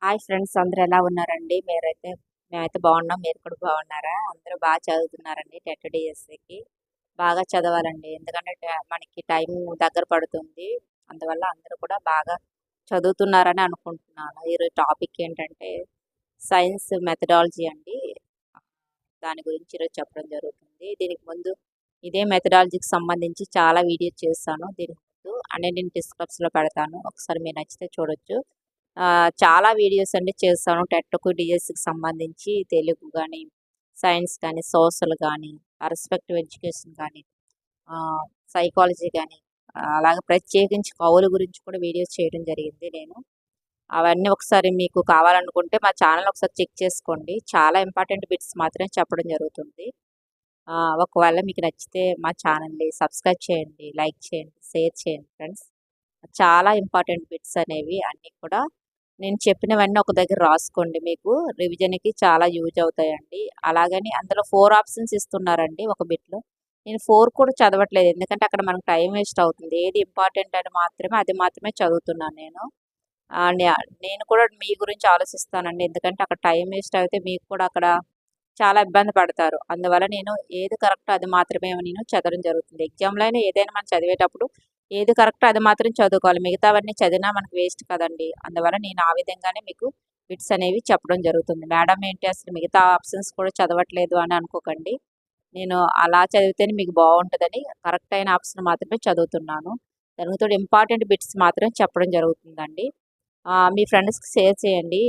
Hi friends, అందరూ ఎలా ఉన్నారండి? మేమైతే బాగున్నాం. మీరు కూడా బాగున్నారా? అందరూ బాగా చదువుతున్నారండి. టెట్ డిఎస్సికి బాగా చదవాలండి. ఎందుకంటే మనకి టైం దగ్గర పడుతుంది. అందువల్ల అందరూ కూడా బాగా చదువుతున్నారని అనుకుంటున్నాను. ఈరోజు టాపిక్ ఏంటంటే సైన్స్ మెథడాలజీ అండి. దాని గురించి ఈరోజు చెప్పడం జరుగుతుంది. దీనికి ముందు ఇదే మెథడాలజీకి సంబంధించి చాలా వీడియోస్ చేస్తాను. దీనికి ముందు అన్నీ నేను డిస్క్రిప్షన్లో పెడతాను. ఒకసారి మీరు నచ్చితే చూడొచ్చు. చాలా వీడియోస్ అండి చేస్తాను. టెట్‌కు, డిఎస్సికి సంబంధించి తెలుగు గానీ, సైన్స్ కానీ, సోషల్ కానీ, పర్స్పెక్టివ్ ఎడ్యుకేషన్ కానీ, సైకాలజీ కానీ, అలాగే ప్రత్యేకించి కవుల గురించి కూడా వీడియోస్ చేయడం జరిగింది నేను. అవన్నీ ఒకసారి మీకు కావాలనుకుంటే మా ఛానల్ ఒకసారి చెక్ చేసుకోండి. చాలా ఇంపార్టెంట్ బిట్స్ మాత్రమే చెప్పడం జరుగుతుంది. ఒకవేళ మీకు నచ్చితే మా ఛానల్‌ని సబ్స్క్రైబ్ చేయండి, లైక్ చేయండి, షేర్ చేయండి ఫ్రెండ్స్. చాలా ఇంపార్టెంట్ బిట్స్ అనేవి అన్నీ కూడా నేను చెప్పినవన్నీ ఒక దగ్గర రాసుకోండి. మీకు రివిజన్‌కి చాలా యూజ్ అవుతాయండి. అలాగని అందులో 4 ఆప్షన్స్ ఇస్తున్నారండి ఒక బిట్‌లో. నేను 4 కూడా చదవట్లేదు. ఎందుకంటే అక్కడ మనకు టైం వేస్ట్ అవుతుంది. ఏది ఇంపార్టెంట్ అని మాత్రమే అది మాత్రమే చదువుతున్నాను నేను. ఆహ్, న్యా నేను కూడా మీ గురించి ఆలోచిస్తానండి. ఎందుకంటే అక్కడ టైం వేస్ట్ అయితే మీకు కూడా అక్కడ చాలా ఇబ్బంది పడతారు. అందువల్ల నేను ఏది కరెక్టో అది మాత్రమే నేను చదవడం జరుగుతుంది. ఎగ్జామ్‌లో అయినా ఏదైనా మనం చదివేటప్పుడు ఏది కరెక్టో అది మాత్రం చదువుకోవాలి. మిగతావన్నీ చదివినా మనకు వేస్ట్ కదండీ! అందువల్ల నేను ఆ విధంగానే మీకు బిట్స్ అనేవి చెప్పడం జరుగుతుంది. మేడం ఏంటి అసలు మిగతా ఆప్షన్స్ కూడా చదవట్లేదు అని అనుకోకండి. నేను అలా చదివితేనే మీకు బావుంటదని కరెక్ట్ అయిన ఆప్షన్ మాత్రమే చదువుతున్నాను. దానికి తోడు ఇంపార్టెంట్ బిట్స్ మాత్రం చెప్పడం జరుగుతుందండి. మీ ఫ్రెండ్స్‌కి షేర్ చేయండి.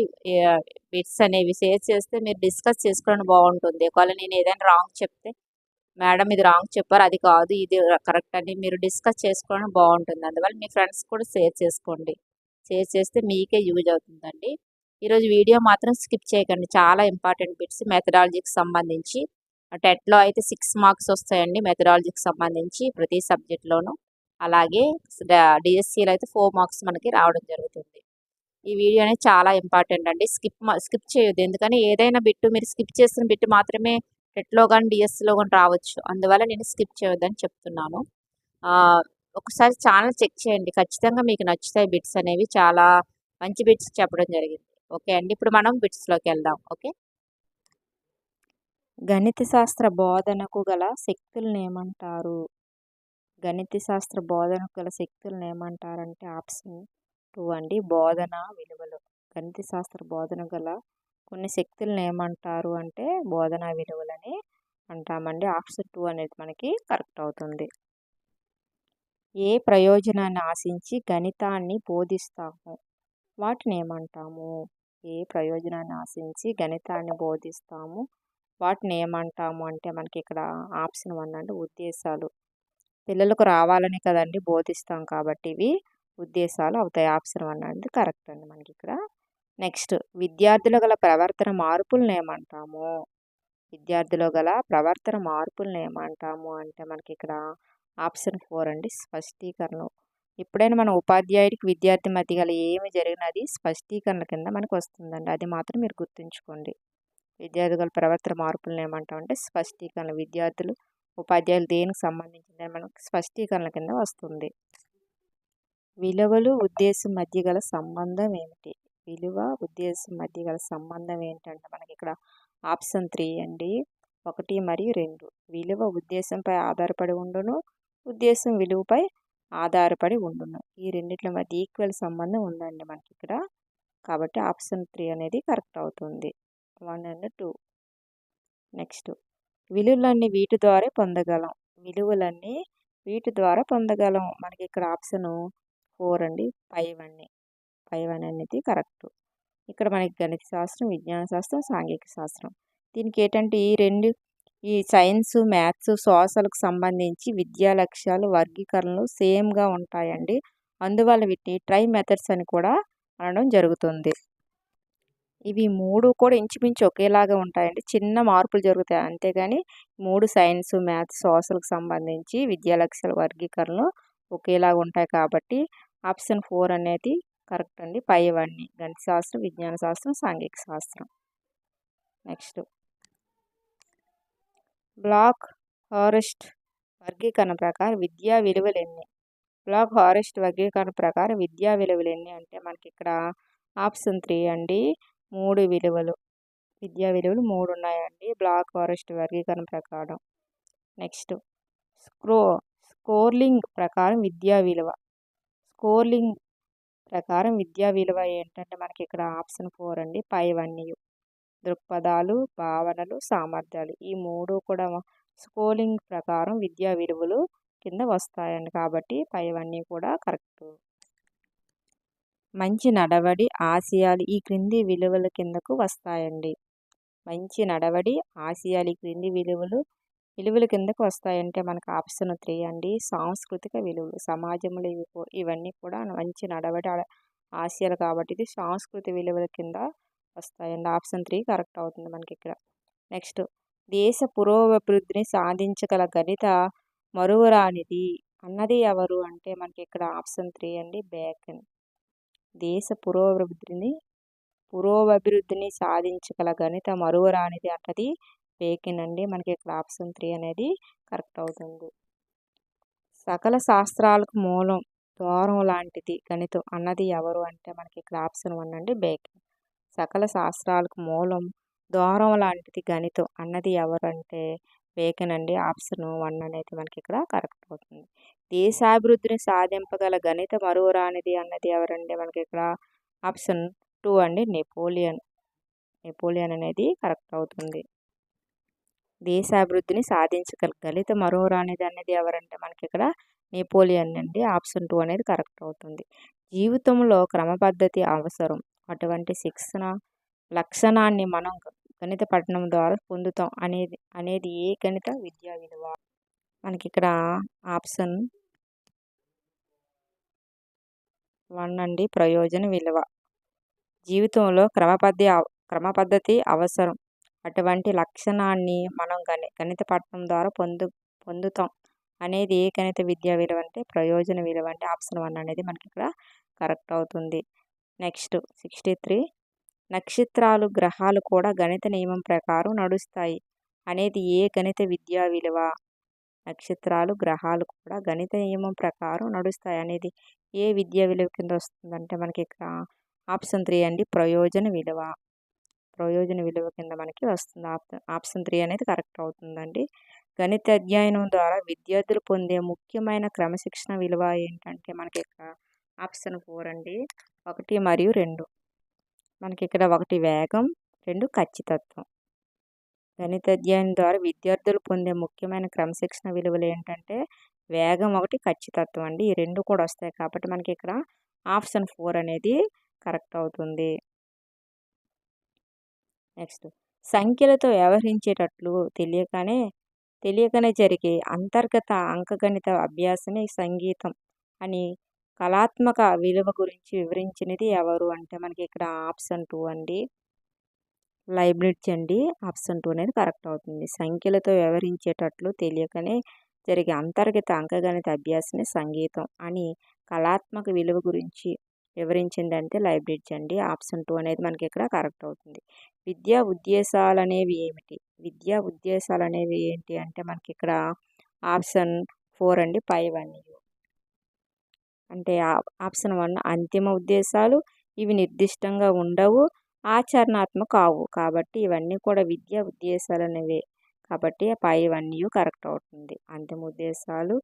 బిట్స్ అనేవి షేర్ చేస్తే మీరు డిస్కస్ చేసుకోవడం బావుంటుంది. ఒకవేళ నేను ఏదైనా రాంగ్ చెప్తే, మేడం ఇది రాంగ్ చెప్పారు, అది కాదు, ఇది కరెక్ట్ అని మీరు డిస్కస్ చేసుకోవడం బావుంటుంది. అందువల్ల మీ ఫ్రెండ్స్‌కి కూడా షేర్ చేసుకోండి. షేర్ చేస్తే మీకే యూజ్ అవుతుందండి. ఈరోజు వీడియో మాత్రం స్కిప్ చేయకండి. చాలా ఇంపార్టెంట్ బిట్స్ మెథడాలజీకి సంబంధించి. టెట్‌లో అయితే 6 మార్క్స్ వస్తాయండి మెథడాలజీకి సంబంధించి ప్రతి సబ్జెక్ట్‌లోనూ. అలాగే డిఎస్సిలో అయితే 4 మార్క్స్ మనకి రావడం జరుగుతుంది. ఈ వీడియో అనేది చాలా ఇంపార్టెంట్ అండి. స్కిప్ చేయొద్దు. ఎందుకని ఏదైనా బిట్ మీరు స్కిప్ చేసిన బిట్ మాత్రమే టెట్‌లో గాని, డిఎస్సిలో గాని రావచ్చు. అందువల్ల నేను స్కిప్ చేయొద్దని చెప్తున్నాను. ఆహ్, ఒకసారి ఛానల్ చెక్ చేయండి. ఖచ్చితంగా మీకు నచ్చుతాయి బిట్స్ అనేవి. చాలా మంచి బిట్స్ చెప్పడం జరిగింది. ఓకే అండి. ఇప్పుడు మనం బిట్స్‌లోకెళ్దాం. ఓకే. గణిత శాస్త్ర బోధనకు గల శక్తులనేమంటారు? గణిత శాస్త్ర బోధనకు గల శక్తులనేమంటారంటే ఆప్షన్ 2 అండి. బోధన విలువలు. గణిత శాస్త్ర బోధన గల కొన్ని శక్తులను ఏమంటారు అంటే బోధనా విలువలని అంటామండి. ఆప్షన్ 2 అనేది మనకి కరెక్ట్ అవుతుంది. ఏ ప్రయోజనాన్ని ఆశించి గణితాన్ని బోధిస్తాము? వాటిని ఏమంటాము? ఏ ప్రయోజనాన్ని ఆశించి గణితాన్ని బోధిస్తాము? వాటిని ఏమంటాము అంటే మనకి ఇక్కడ ఆప్షన్ 1 అంటే ఉద్దేశాలు. పిల్లలకు రావాలని కదండి బోధిస్తాం కాబట్టి ఇవి ఉద్దేశాలు అవుతాయి. ఆప్షన్ 1 అనేది కరెక్ట్ అండి మనకి ఇక్కడ. నెక్స్ట్, విద్యార్థులు గల ప్రవర్తన మార్పులను ఏమంటాము? విద్యార్థిలో గల ప్రవర్తన మార్పులను ఏమంటాము అంటే మనకి ఇక్కడ ఆప్షన్ 4 అండి స్పష్టీకరణం. ఎప్పుడైనా మన ఉపాధ్యాయుడికి విద్యార్థి మధ్య గల ఏమి జరిగినది స్పష్టీకరణ కింద మనకు వస్తుందండి. అది మాత్రం మీరు గుర్తుంచుకోండి. విద్యార్థుల ప్రవర్తన మార్పులను ఏమంటామంటే స్పష్టీకరణ. విద్యార్థులు ఉపాధ్యాయులు దేనికి సంబంధించిందని మనకు స్పష్టీకరణ కింద వస్తుంది. విలువలు ఉద్దేశం మధ్య గల సంబంధం ఏమిటి? విలువ ఉద్దేశం మధ్య గల సంబంధం ఏంటంటే మనకి ఇక్కడ ఆప్షన్ 3 అండి. 1 మరియు 2. విలువ ఉద్దేశంపై ఆధారపడి ఉండును, ఉద్దేశం విలువపై ఆధారపడి ఉండును. ఈ రెండిట్ల మధ్య ఈక్వల్ సంబంధం ఉందండి మనకి ఇక్కడ. కాబట్టి ఆప్షన్ 3 అనేది కరెక్ట్ అవుతుంది. 1 అండ్ 2. నెక్స్ట్, విలువలన్నీ వీటి ద్వారా పొందగలం. విలువలన్నీ వీటి ద్వారా పొందగలం. మనకి ఇక్కడ ఆప్షన్ 4 అండి. 5 అండి. 5 అనేది కరెక్ట్. ఇక్కడ మనకి గణిత శాస్త్రం, విజ్ఞాన శాస్త్రం, సాంఘిక శాస్త్రం. దీనికి ఏంటంటే ఈ సైన్స్, మ్యాథ్స్, సోషల్‌కి సంబంధించి విద్యా లక్ష్యాలు, వర్గీకరణలు సేమ్‌గా ఉంటాయండి. అందువల్ల వీటిని ట్రై మెథడ్స్ అని కూడా అనడం జరుగుతుంది. ఇవి 3 కూడా ఇంచుమించు ఒకేలాగా ఉంటాయండి. చిన్న మార్పులు జరుగుతాయి. అంతేగాని 3 సైన్స్, మ్యాథ్స్, సోషల్‌కి సంబంధించి విద్యా లక్ష్యాల వర్గీకరణలు ఒకేలాగా ఉంటాయి కాబట్టి ఆప్షన్ 4 అనేది కరెక్ట్ అండి. పైవన్నీ గణిత శాస్త్రం, విజ్ఞాన శాస్త్రం, సాంఘిక శాస్త్రం. నెక్స్ట్, బ్లాక్ హారెస్ట్ వర్గీకరణ ప్రకారం విద్యా విలువలు ఎన్ని? బ్లాక్ హారెస్ట్ వర్గీకరణ ప్రకారం విద్యా విలువలు ఎన్ని అంటే మనకి ఇక్కడ ఆప్షన్ 3 అండి 3 విలువలు. విద్యా విలువలు 3 ఉన్నాయండి బ్లాక్ ఫారెస్ట్ వర్గీకరణ ప్రకారం. నెక్స్ట్ స్కోర్లింగ్ ప్రకారం విద్యా విలువ. స్కోర్లింగ్ ప్రకారం విద్యా విలువ ఏంటంటే మనకి ఇక్కడ ఆప్షన్ 4 అండి పైవన్నీ. దృక్పథాలు, భావనలు, సామర్థ్యాలు ఈ 3 కూడా స్కోర్లింగ్ ప్రకారం విద్యా విలువలు కింద వస్తాయండి. కాబట్టి పైవన్నీ కూడా కరెక్ట్. మంచి నడవడి, ఆశయాలు ఈ క్రింది విలువల కిందకు వస్తాయండి. మంచి నడవడి, ఆశయాలు ఈ క్రింది విలువల కిందకు వస్తాయంటే మనకు ఆప్షన్ 3 అండి సాంస్కృతిక విలువలు. సమాజంలో ఇవన్నీ కూడా మంచి నడవడి ఆశయాలు కాబట్టి ఇది సాంస్కృతిక విలువల కింద వస్తాయండి. ఆప్షన్ 3 కరెక్ట్ అవుతుంది మనకి ఇక్కడ. నెక్స్ట్ దేశ పురోభివృద్ధిని సాధించగల గణిత మరువరానిది అన్నది ఎవరు అంటే మనకి ఇక్కడ ఆప్షన్ 3 అండి బేకన్. దేశ పురోభివృద్ధిని సాధించగల గణిత మరువరానిది అన్నది బేకన్ అండి. మనకి ఇక్కడ ఆప్షన్ 3 అనేది కరెక్ట్ అవుతుంది. సకల శాస్త్రాలకు మూలం ద్వారం లాంటిది గణితం అన్నది ఎవరు అంటే మనకి ఇక్కడ ఆప్షన్ 1 అండి బేకన్. సకల శాస్త్రాలకు మూలం ద్వారం లాంటిది గణితం అన్నది ఎవరంటే బేకన్ అండి. ఆప్షన్ 1 అనేది మనకి ఇక్కడ కరెక్ట్ అవుతుంది. దేశాభివృద్ధిని సాధింపగల గణిత మరువరానిది అన్నది ఎవరంటే మనకి ఇక్కడ ఆప్షన్ 2 అండి నెపోలియన్ అనేది కరెక్ట్ అవుతుంది. దేశాభివృద్ధిని సాధించగల గణిత మరువరానిది అనేది ఎవరంటే మనకి ఇక్కడ నెపోలియన్ అండి. ఆప్షన్ 2 అనేది కరెక్ట్ అవుతుంది. జీవితంలో క్రమపద్ధతి అవసరం. అటువంటి లక్షణాన్ని మనం గణిత పఠనం ద్వారా పొందుతాం అనేది ఏ గణిత విద్యా విలువ? మనకి ఇక్కడ ఆప్షన్ 1 అండి ప్రయోజన విలువ. జీవితంలో క్రమపద్ధతి అవసరం. అటువంటి లక్షణాన్ని మనం గణిత పఠనం ద్వారా పొందుతాం అనేది ఏ గణిత విద్యా విలువ అంటే ప్రయోజన విలువ అంటే ఆప్షన్ 1 అనేది మనకి ఇక్కడ కరెక్ట్ అవుతుంది. నెక్స్ట్ 63 నక్షత్రాలు గ్రహాలు కూడా గణిత నియమం ప్రకారం నడుస్తాయి అనేది ఏ గణిత విద్యా విలువ? నక్షత్రాలు గ్రహాలు కూడా గణిత నియమం ప్రకారం నడుస్తాయి అనేది ఏ విద్యా విలువ కింద వస్తుందంటే మనకి ఇక్కడ ఆప్షన్ 3 అండి ప్రయోజన విలువ. ప్రయోజన విలువ కింద మనకి వస్తుంది. ఆప్షన్ 3 అనేది కరెక్ట్ అవుతుందండి. గణిత అధ్యయనం ద్వారా విద్యార్థులు పొందే ముఖ్యమైన క్రమశిక్షణ విలువ ఏంటంటే మనకి ఇక్కడ ఆప్షన్ 4 అండి 1 మరియు 2. మనకి ఇక్కడ 1 వేగం, 2 ఖచ్చితత్వం. గణిత అధ్యయనం ద్వారా విద్యార్థులు పొందే ముఖ్యమైన క్రమశిక్షణ విలువలు ఏంటంటే వేగం, 1 ఖచ్చితత్వం అండి. ఈ 2 కూడా వస్తాయి కాబట్టి మనకి ఇక్కడ ఆప్షన్ 4 అనేది కరెక్ట్ అవుతుంది. నెక్స్ట్ సంఖ్యలతో వ్యవహరించేటట్లు తెలియకనే జరిగే అంతర్గత అంకగణిత అభ్యాసమే సంగీతం అని కళాత్మక విలువ గురించి వివరించినది ఎవరు అంటే మనకి ఇక్కడ ఆప్షన్ 2 అండి లైబ్నిట్జ్ అండి. ఆప్షన్ 2 అనేది కరెక్ట్ అవుతుంది. సంఖ్యలతో వ్యవహరించేటట్లు తెలియకనే జరిగే అంతర్గత అంకగణిత అభ్యాసమే సంగీతం అని కళాత్మక విలువ గురించి వివరించిందంటే లైబ్నిట్జ్ అండి. ఆప్షన్ 2 అనేది మనకి ఇక్కడ కరెక్ట్ అవుతుంది. విద్యా ఉద్దేశాలు అనేవి ఏమిటి? విద్యా ఉద్దేశాలు అనేవి ఏంటి అంటే మనకి ఇక్కడ ఆప్షన్ 4 అండి పైవన్నీ. అంటే ఆప్షన్ 1 అంతిమ ఉద్దేశాలు ఇవి నిర్దిష్టంగా ఉండవు, ఆచరణాత్మక కావు. కాబట్టి ఇవన్నీ కూడా విద్యా ఉద్దేశాలు అనేవి కాబట్టి పైవన్నీ కరెక్ట్ అవుతుంది. అంతిమ ఉద్దేశాలు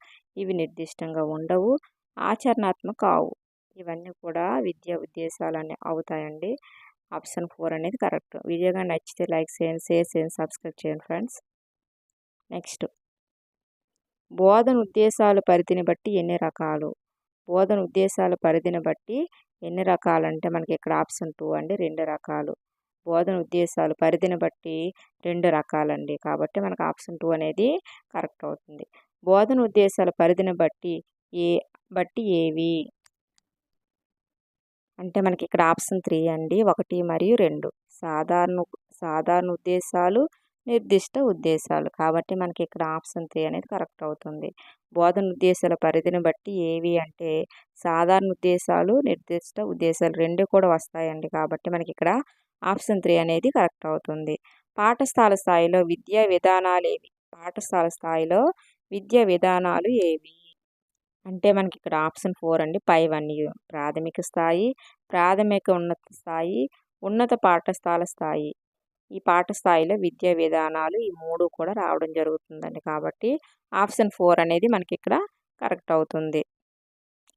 ఇవి నిర్దిష్టంగా ఉండవు, ఆచరణాత్మక కావు. ఇవన్నీ కూడా విద్యా ఉద్దేశాలు అవుతాయండి. ఆప్షన్ 4 అనేది కరెక్ట్. వీడియోగా నచ్చితే లైక్ చేయండి, షేర్ చేయండి, సబ్స్క్రైబ్ చేయండి ఫ్రెండ్స్. నెక్స్ట్ బోధన ఉద్దేశాలు పరిధిని బట్టి ఎన్ని రకాలు? బోధన ఉద్దేశాల పరిధిని బట్టి ఎన్ని రకాలంటే మనకి ఇక్కడ ఆప్షన్ 2 అండి 2 రకాలు. బోధన ఉద్దేశాలు పరిధిని బట్టి 2 రకాలండి. కాబట్టి మనకు ఆప్షన్ 2 అనేది కరెక్ట్ అవుతుంది. బోధన ఉద్దేశాల పరిధిని బట్టి ఏవి అంటే మనకి ఇక్కడ ఆప్షన్ 3 అండి 1 మరియు 2. సాధారణ ఉద్దేశాలు, నిర్దిష్ట ఉద్దేశాలు. కాబట్టి మనకి ఇక్కడ ఆప్షన్ 3 అనేది కరెక్ట్ అవుతుంది. బోధన ఉద్దేశాల పరిధిని బట్టి ఏవి అంటే సాధారణ ఉద్దేశాలు, నిర్దిష్ట ఉద్దేశాలు 2 కూడా వస్తాయండి. కాబట్టి మనకి ఇక్కడ ఆప్షన్ 3 అనేది కరెక్ట్ అవుతుంది. పాఠశాల స్థాయిలో విద్యా విధానాలు ఏవి? పాఠశాల స్థాయిలో విద్యా విధానాలు ఏవి? అంటే మనకి ఇక్కడ ఆప్షన్ 4 అండి. పై1U ప్రాథమిక స్థాయి, ప్రాథమిక ఉన్నత స్థాయి, ఉన్నత పాఠశాల స్థాయి. ఈ పాఠస్థాయిలో విద్యా విధానాలు ఈ 3 కూడా రావడం జరుగుతుందండి. కాబట్టి ఆప్షన్ 4 అనేది మనకి ఇక్కడ కరెక్ట్ అవుతుంది.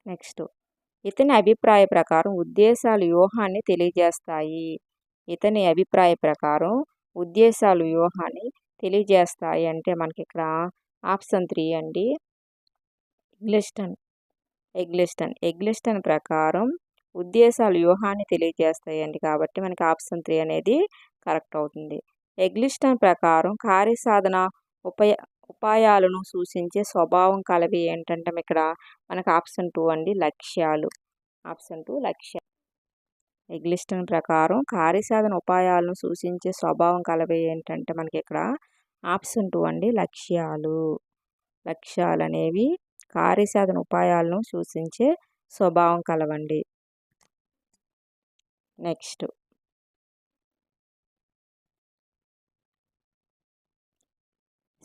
నెక్స్ట్, ఇతని అభిప్రాయ ప్రకారం ఉద్దేశాలు వ్యూహాన్ని తెలియజేస్తాయి. ఇతని అభిప్రాయ ప్రకారం ఉద్దేశాలు వ్యూహాన్ని తెలియజేస్తాయి అంటే మనకి ఇక్కడ ఆప్షన్ 3 అండి. ఎగ్లిస్టన్ ప్రకారం ఉద్దేశాలు వ్యూహాన్ని తెలియజేస్తాయండి. కాబట్టి మనకి ఆప్షన్ 3 అనేది కరెక్ట్ అవుతుంది. ఎగ్లిస్టన్ ప్రకారం కార్యసాధన ఉపాయాలను సూచించే స్వభావం కలవి ఏంటంటే ఇక్కడ మనకు ఆప్షన్ 2 అండి. లక్ష్యాలు. ఆప్షన్ 2 లక్ష్యాలు. ఎగ్లిస్టన్ ప్రకారం కార్యసాధన ఉపాయాలను సూచించే స్వభావం కలవి ఏంటంటే మనకి ఇక్కడ ఆప్షన్ 2 అండి. లక్ష్యాలు అనేవి కార్యసాధన ఉపాయాలను సూచించే స్వభావం కలవండి. నెక్స్ట్,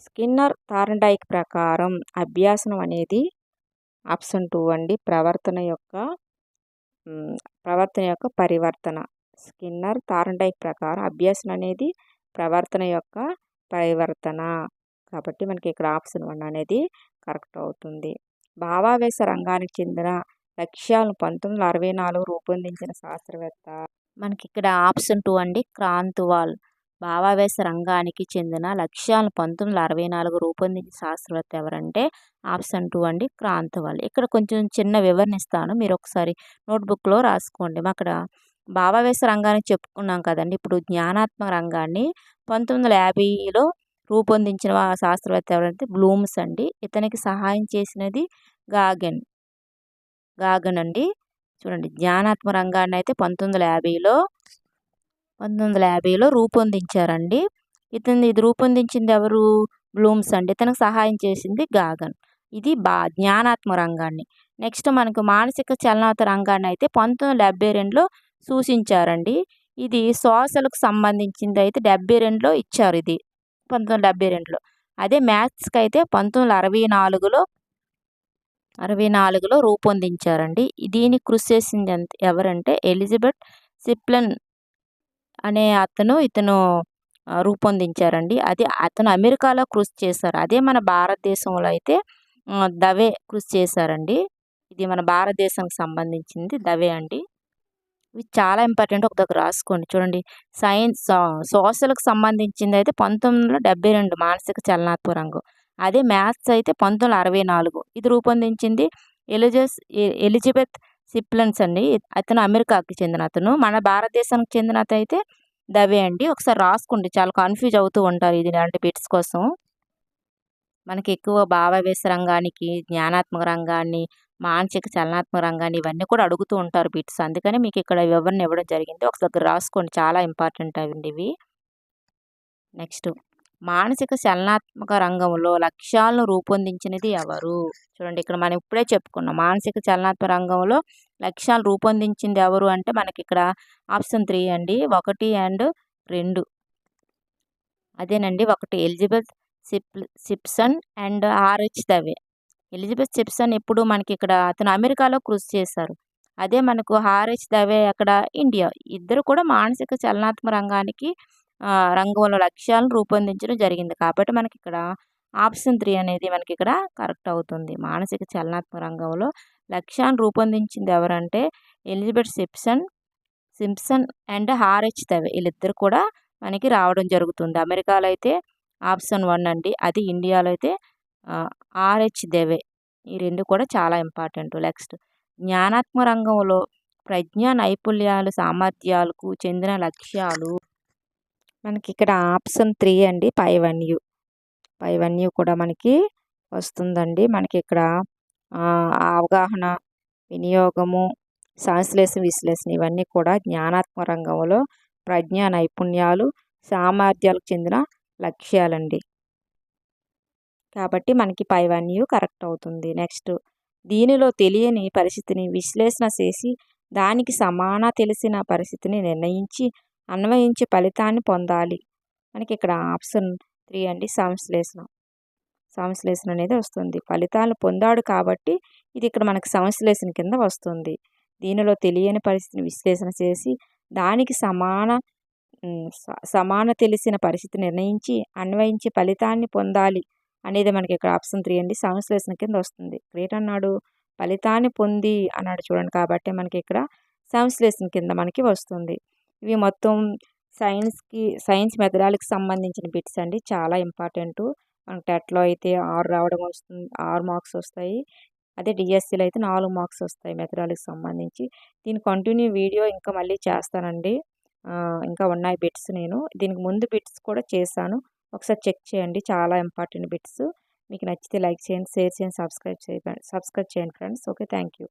స్కిన్నర్ థార్న్డైక్ ప్రకారం అభ్యాసనం అనేది ఆప్షన్ 2 అండి. ప్రవర్తన యొక్క పరివర్తన. స్కిన్నర్ థార్న్డైక్ ప్రకారం అభ్యాసనం అనేది ప్రవర్తన యొక్క పరివర్తన. కాబట్టి మనకి ఇక్కడ ఆప్షన్ 1 అనేది కరెక్ట్ అవుతుంది. భావావేశ రంగానికి చెందిన లక్ష్యాలను 1964 రూపొందించిన శాస్త్రవేత్త మనకి ఇక్కడ ఆప్షన్ 2 అండి. క్రాంత్వాల్. భావావేశ రంగానికి చెందిన లక్ష్యాలను 1964 రూపొందించిన శాస్త్రవేత్త ఎవరంటే ఆప్షన్ 2 అండి. క్రాంత్వాల్. ఇక్కడ కొంచెం చిన్న వివరణ ఇస్తాను, మీరు ఒకసారి నోట్బుక్లో రాసుకోండి. అక్కడ భావావేశ రంగానికి చెప్పుకున్నాం కదండి. ఇప్పుడు జ్ఞానాత్మక రంగాన్ని 1950లో రూపొందించిన శాస్త్రవేత్త ఎవరంటే బ్లూమ్స్ అండి. ఇతనికి సహాయం చేసినది గాగన్ అండి. చూడండి, జ్ఞానాత్మక రంగాన్ని అయితే 1950లో రూపొందించారండి. ఇది రూపొందించింది ఎవరు? బ్లూమ్స్ అండి. ఇతనికి సహాయం చేసింది గాగన్. ఇది జ్ఞానాత్మక రంగాన్ని. నెక్స్ట్ మనకు మానసిక చలనాత్మక రంగాన్ని అయితే 1972లో సూచించారండి. ఇది శ్వాసలకు సంబంధించింది అయితే 72లో ఇచ్చారు. ఇది 1972లో. అదే మ్యాథ్స్కి అయితే 1964లో రూపొందించారండి. దీన్ని కృషి చేసింది ఎవరంటే ఎలిజబెత్ సిప్లిన్ అనే ఇతను రూపొందించారండి. అది అతను అమెరికాలో కృషి చేశారు. అదే మన భారతదేశంలో అయితే దవే కృషి చేశారండి. ఇది మన భారతదేశానికి సంబంధించింది దవే అండి. ఇది చాలా ఇంపార్టెంట్, ఒక దగ్గర రాసుకోండి. చూడండి, సోషల్కి సంబంధించింది అయితే 1972 మానసిక చలనాత్మక రంగం. అదే మ్యాథ్స్ అయితే 1964. ఇది రూపొందించింది ఎలిజబెత్ సిప్లిన్స్ అండి. అతను అమెరికాకి చెందిన అతను. మన భారతదేశానికి చెందిన అయితే దవే అండి. ఒకసారి రాసుకోండి, చాలా కన్ఫ్యూజ్ అవుతూ ఉంటారు ఇది ఇలాంటి బిట్స్ కోసం. మనకి ఎక్కువ భావావేశ రంగానికి, జ్ఞానాత్మక రంగాన్ని, మానసిక చలనాత్మక రంగాన్ని ఇవన్నీ కూడా అడుగుతూ ఉంటారు బిట్స్. అందుకని మీకు ఇక్కడ వివరణ ఇవ్వడం జరిగింది. ఒక దగ్గర రాసుకోండి, చాలా ఇంపార్టెంట్ అవండి ఇవి. నెక్స్ట్, మానసిక చలనాత్మక రంగంలో లక్ష్యాలను రూపొందించినది ఎవరు? చూడండి, ఇక్కడ మనం ఇప్పుడే చెప్పుకున్నాం. మానసిక చలనాత్మక రంగంలో లక్ష్యాలు రూపొందించింది ఎవరు అంటే మనకి ఇక్కడ ఆప్షన్ 3 అండి. 1 అండ్ 2. అదేనండి. 1 Elizabeth Simpson and R H Dave. Elizabeth Simpson ఎప్పుడు మనకి ఇక్కడ అతను అమెరికాలో కృషి చేశారు. అదే మనకు ఆర్హెచ్ దవే అక్కడ ఇండియా. ఇద్దరు కూడా మానసిక చలనాత్మక రంగంలో లక్ష్యాలను రూపొందించడం జరిగింది. కాబట్టి మనకి ఇక్కడ ఆప్షన్ 3 అనేది మనకి ఇక్కడ కరెక్ట్ అవుతుంది. మానసిక చలనాత్మక రంగంలో లక్ష్యాన్ని రూపొందించింది ఎవరంటే Elizabeth Simpson and R H Dave. వీళ్ళిద్దరు కూడా మనకి రావడం జరుగుతుంది. అమెరికాలో అయితే ఆప్షన్ 1 అండి. అది ఇండియాలో అయితే ఆర్హెచ్ దవే. ఈ రెండు కూడా చాలా ఇంపార్టెంట్. నెక్స్ట్, జ్ఞానాత్మక రంగంలో ప్రజ్ఞా నైపుణ్యాలు సామర్థ్యాలకు చెందిన లక్ష్యాలు మనకి ఇక్కడ ఆప్షన్ 3 అండి. పై1U కూడా మనకి వస్తుందండి. మనకి ఇక్కడ అవగాహన, వినియోగము, సంశ్లేషణ, విశ్లేషణ ఇవన్నీ కూడా జ్ఞానాత్మక రంగంలో ప్రజ్ఞా నైపుణ్యాలు సామర్థ్యాలకు చెందిన లక్ష్యాలండి. కాబట్టి మనకి పై1U కరెక్ట్ అవుతుంది. నెక్స్ట్, దీనిలో తెలియని పరిస్థితిని విశ్లేషణ చేసి దానికి సమాన తెలిసిన పరిస్థితిని నిర్ణయించి అన్వయించి ఫలితాన్ని పొందాలి. మనకి ఇక్కడ ఆప్షన్ 3 అండి. సంశ్లేషణ. సంశ్లేషణ అనేది వస్తుంది. ఫలితాలు పొందాడు కాబట్టి ఇది ఇక్కడ మనకి సంశ్లేషణ కింద వస్తుంది. దీనిలో తెలియని పరిస్థితిని విశ్లేషణ చేసి దానికి సమాన తెలిసిన పరిస్థితి నిర్ణయించి అన్వయించి ఫలితాన్ని పొందాలి అనేది మనకి ఇక్కడ ఆప్షన్ 3 అండి. సంశ్లేషణ కింద వస్తుంది. గ్రేట్ అన్నాడు, ఫలితాన్ని పొంది అన్నాడు చూడండి. కాబట్టి మనకి ఇక్కడ సంశ్లేషణ కింద మనకి వస్తుంది. ఇవి మొత్తం సైన్స్ మెథడాలజీకి సంబంధించిన బిట్స్ అండి. చాలా ఇంపార్టెంటు. మనకు టెట్లో అయితే 6 రావడం వస్తుంది, 6 మార్క్స్ వస్తాయి. అదే డిఎస్సిలో అయితే 4 మార్క్స్ వస్తాయి మెథడాలజీకి సంబంధించి. దీని కంటిన్యూ వీడియో ఇంకా మళ్ళీ చేస్తానండి. ఇంకా ఉన్నాయి బిట్స్. నేను దీనికి ముందు బిట్స్ కూడా చేశాను, ఒకసారి చెక్ చేయండి. చాలా ఇంపార్టెంట్ బిట్స్. మీకు నచ్చితే లైక్ చేయండి, షేర్ చేయండి, సబ్స్క్రైబ్ చేయండి ఫ్రెండ్స్. Okay, thank you.